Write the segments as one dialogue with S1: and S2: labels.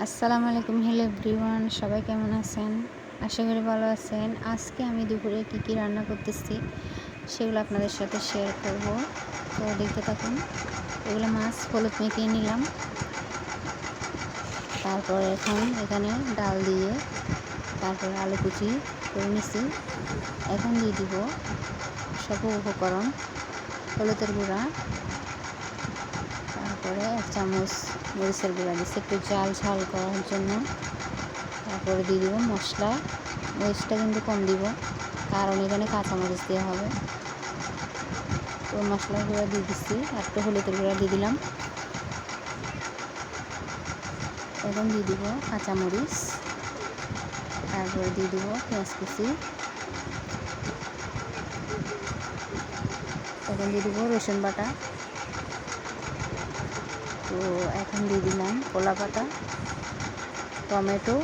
S1: আসসালামু আলাইকুম। Hello everyone, সবাই কেমন আছেন? আশা করি ভালো আছেন। আজকে আমি দুপুরে কি রান্না করতেছি সেগুলো আপনাদের সাথে শেয়ার করব। তো দেখতে থাকুন। এগুলো মাছ হলুদ মেখে নিলাম। তারপর এখন এখানে ডাল দিয়ে তারপরে আলু কুচি করে নিছি। এখন দিয়ে দিব সব উপকরণ, হলুদের গুঁড়া, তারপরে 1 চামচ মরিচের গুঁড়া দিচ্ছি একটু ঝাল ঝাল করার জন্য। তারপরে দিয়ে দিব মশলা, মরিচটা কিন্তু কম দিব কারণ এখানে কাঁচামরিচ দেওয়া হবে। তো মশলার গুঁড়া দিয়ে দিচ্ছি, একটু হলুদের গুঁড়া দিয়ে দিলাম। এখন দিয়ে দিব কাঁচামরিচ, তারপরে দিয়ে দিব পেঁয়াজ কুচি, এখন দিয়ে দিব রসুন বাটা। তো এখন দিয়ে দিলাম কলা পাতা, টমেটো,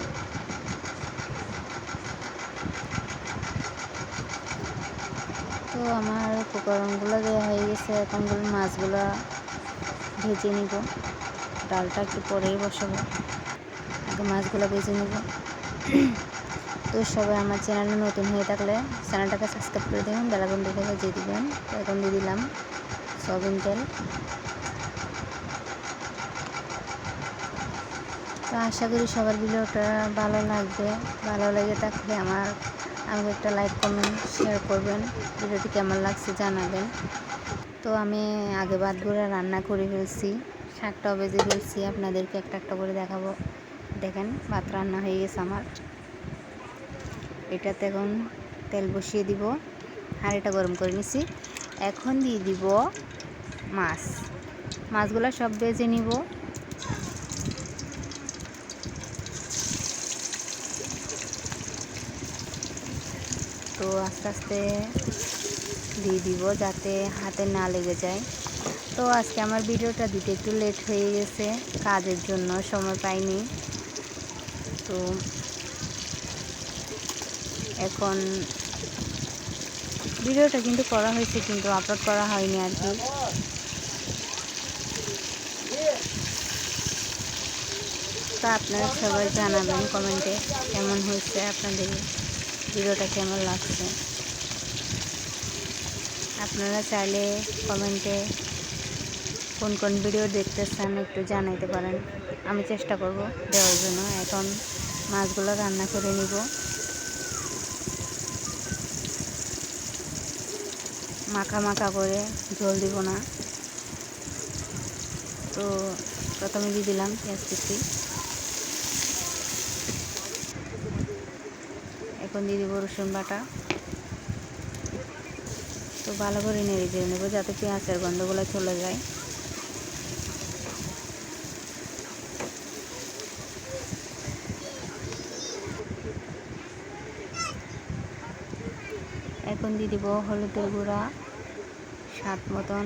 S1: তো আমার উপকরণগুলো দেওয়া হয়ে গেছে। এখন মাছগুলো ভেজে নিব। ডালটা একটু পরেই বসাবো, আগে মাছগুলো ভেজে নিব। তো সবাই আমার চ্যানেলে নতুন হয়ে থাকলে চ্যানেলটাকে সাবস্ক্রাইব করে দেবেন, বেলাকন দেখে বাজিয়ে দিবেন। তো এখন দিয়ে দিলাম সয়াবিন তেল। তো আশা করি সবার ভিডিওটা ভালো লাগবে। ভালো লেগে থাকলে আমাকে একটা লাইক কমেন্ট শেয়ার করবেন। ভিডিওটি কেমন লাগছে জানাবেন। তো আমি আগে ভাতগুলো রান্না করে ফেলছি, শাকটাও ভেজে ফেলছি, আপনাদেরকে একটা একটা করে দেখাবো। দেখেন ভাত রান্না হয়ে গেছে আমার। এটাতে এখন তেল বসিয়ে দিব, হাঁড়িটা গরম করে নিছি। এখন দিয়ে দিব মাছগুলো সব ভেজে নিব। তো আস্তে আস্তে দিয়ে দিব যাতে হাতে না লেগে যায়। তো আজকে আমার ভিডিওটা দিতে একটু লেট হয়ে গেছে, কাজের জন্য সময় পাইনি। তো এখন ভিডিওটা কিন্তু করা হয়েছে, কিন্তু আপলোড করা হয়নি আর কি। তো আপনারা সবাই জানাবেন কমেন্টে কেমন হয়েছে, আপনাদের ভিডিওটা কেমন লাগছে। আপনারা চাইলে কমেন্টে কোন কোন ভিডিও দেখতে চান একটু জানাইতে পারেন, আমি চেষ্টা করব দেওয়ার জন্য। এখন মাছগুলো রান্না করে নিব। মাখা মাখা করে, ঝোল দিব না। তো প্রথমে দিয়ে দিলাম পেঁয়াজ কুচি, এখন দিয়ে দিব রসুন বাটা। তো ভালো করে নেড়ে চেড়ে নেব যাতে পেঁয়াজের গন্ধগুলো চলে যায়। এখন দিয়ে দিব হলুদের গুঁড়া স্বাদ মতন,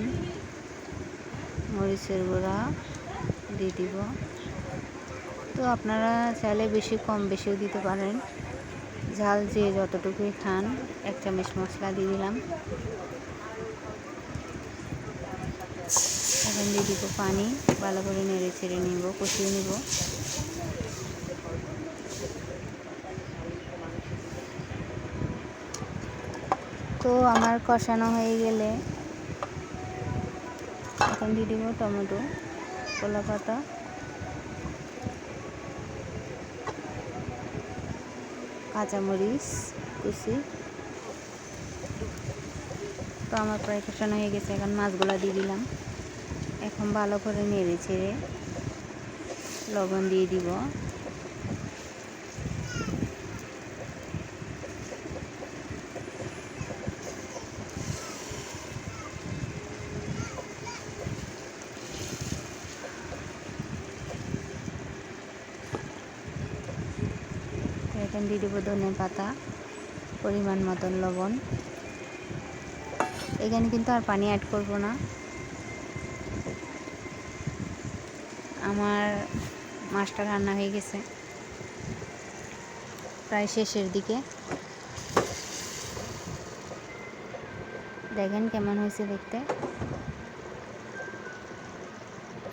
S1: মরিচের গুঁড়া দিয়ে দিব। তো আপনারা চাইলে বেশি কম বেশিও দিতে পারেন, ঝাল যে যতটুকুই খান। 1 চামচ মশলা দিয়ে দিলাম। এখন দিয়ে দিব পানি, ভালো করে নেড়ে চেড়ে নিব, কষিয়ে নিব। তো আমার কষানো হয়ে গেলে এখন দিয়ে দিব টমেটো, কলা পাতা, কাঁচামরিচ কুচি। তো আমার প্রায় কষানো হয়ে গেছে, এখন মাছগুলো দিয়ে দিলাম। এখন ভালো করে নেড়ে ছেড়ে লবণ দিয়ে দিব। এখন দিয়ে দেবো ধনে পাতা, পরিমাণ মতন লবণ। এখানে কিন্তু আর পানি অ্যাড করব না। আমার মাছটা রান্না হয়ে গেছে, প্রায় শেষের দিকে। দেখেন কেমন হয়েছে দেখতে।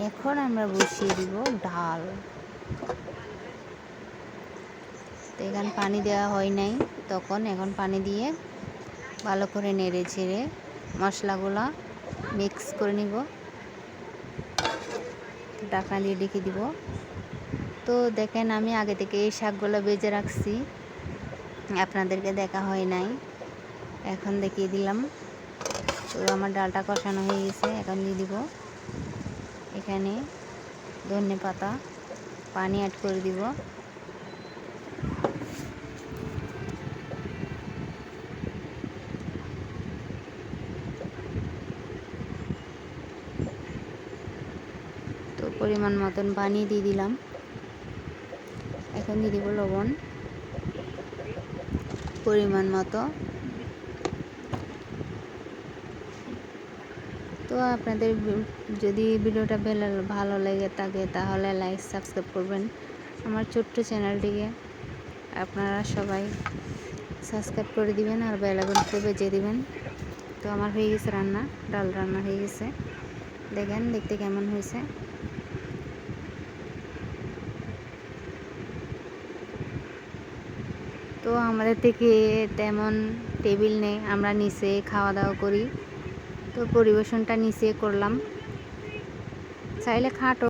S1: এখন আমরা বসিয়ে দিব ডাল। তো এখানে পানি দেওয়া হয় নাই তখন, এখন পানি দিয়ে ভালো করে নেড়ে ছেড়ে মশলাগুলো মিক্স করে নিব। ঢাকনা দিয়ে ঢেকে দিব। তো দেখেন আমি আগে থেকে এই শাকগুলো ভেজে রাখছি, আপনাদেরকে দেখা হয় নাই, এখন দেখিয়ে দিলাম। তো আমার ডালটা কষানো হয়ে গেছে, এখন দিয়ে দিব এখানে ধনেপাতা, পানি অ্যাড করে দিব। তো পরিমাণ মতন পানি দিয়ে দিলাম। এখন দিয়ে দিব লবণ পরিমাণ মতো। তো আপনাদের যদি ভিডিওটা ভালো লেগে থাকে তাহলে লাইক সাবস্ক্রাইব করবেন আমার ছোট্ট চ্যানেলটিকে। আপনারা সবাই সাবস্ক্রাইব করে দিবেন আর বেল আইকনটা বেজে দিবেন। তো আমার হয়ে গেছে রান্না, ডাল রান্না হয়ে গেছে। দেখেন দেখতে কেমন হয়েছে। তো আমাদের থেকে তেমন টেবিল নেই, আমরা নিচে খাওয়া দাওয়া করি। তো পরিবেশনটা নিচে করলাম, চাইলে খাটও